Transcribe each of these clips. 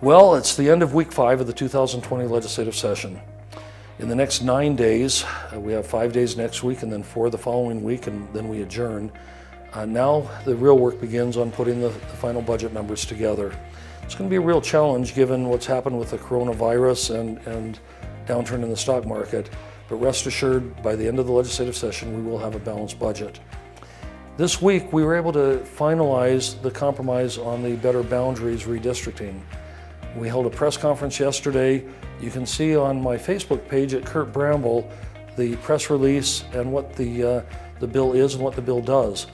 Well, it's the end of week 5 of the 2020 legislative session. In the next 9 days, we have 5 days next week and then 4 the following week, and then we adjourn. Now the real work begins on putting the final budget numbers together. It's going to be a real challenge given what's happened with the coronavirus and downturn in the stock market, but rest assured, by the end of the legislative session, we will have a balanced budget. This week, we were able to finalize the compromise on the Better Boundaries redistricting. We held a press conference yesterday. You can see on my Facebook page at Kurt Bramble the press release and what the bill is and what the bill does.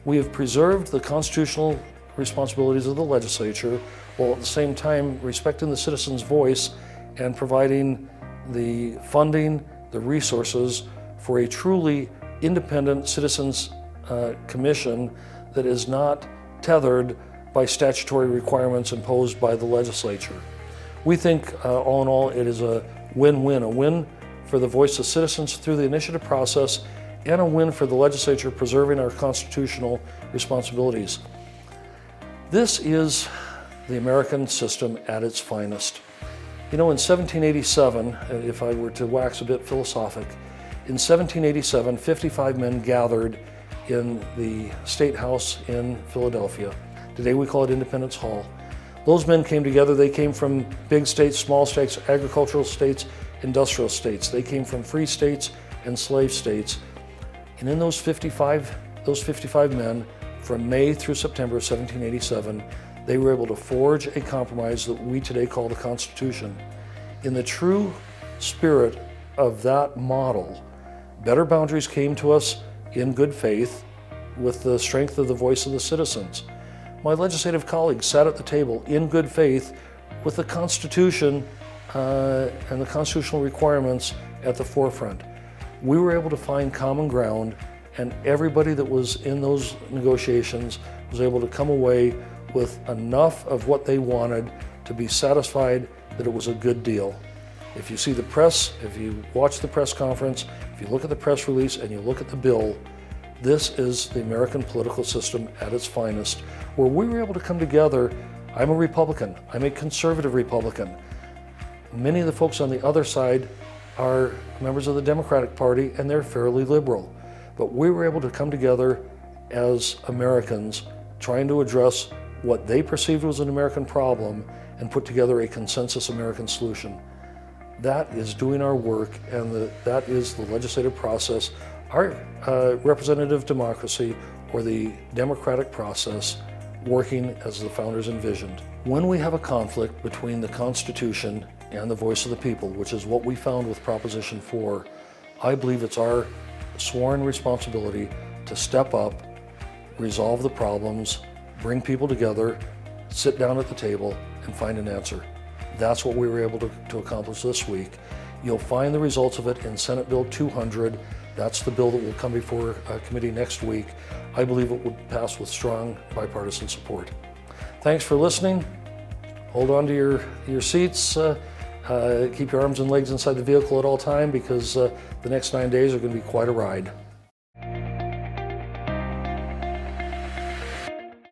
We have preserved the constitutional responsibilities of the legislature while at the same time respecting the citizens' voice and providing the funding, the resources for a truly independent citizens commission that is not tethered by statutory requirements imposed by the legislature. We think, all in all, it is a win-win, a win for the voice of citizens through the initiative process and a win for the legislature preserving our constitutional responsibilities. This is the American system at its finest. You know, in 1787, if I were to wax a bit philosophic, in 1787, 55 men gathered in the State House in Philadelphia. Today we call it Independence Hall. Those men came together. They came from big states, small states, agricultural states, industrial states. They came from free states and slave states. And in those 55 men, from May through September 1787, they were able to forge a compromise that we today call the Constitution. In the true spirit of that model, Better Boundaries came to us in good faith with the strength of the voice of the citizens. My legislative colleagues sat at the table in good faith with the Constitution and the constitutional requirements at the forefront. We were able to find common ground, and everybody that was in those negotiations was able to come away with enough of what they wanted to be satisfied that it was a good deal. If you see the press, if you watch the press conference, if you look at the press release and you look at the bill, this is the American political system at its finest, where we were able to come together. I'm a Republican. I'm a conservative Republican. Many of the folks on the other side are members of the Democratic Party, and they're fairly liberal. But we were able to come together as Americans, trying to address what they perceived was an American problem and put together a consensus American solution. That is doing our work, and that is the legislative process, our representative democracy, or the democratic process, working as the founders envisioned. When we have a conflict between the Constitution and the voice of the people, which is what we found with Proposition 4, I believe it's our sworn responsibility to step up, resolve the problems, bring people together, sit down at the table, and find an answer. That's what we were able to accomplish this week. You'll find the results of it in Senate Bill 200. That's the bill that will come before committee next week. I believe it would pass with strong bipartisan support. Thanks for listening. Hold on to your seats. Keep your arms and legs inside the vehicle at all time, because the next 9 days are going to be quite a ride.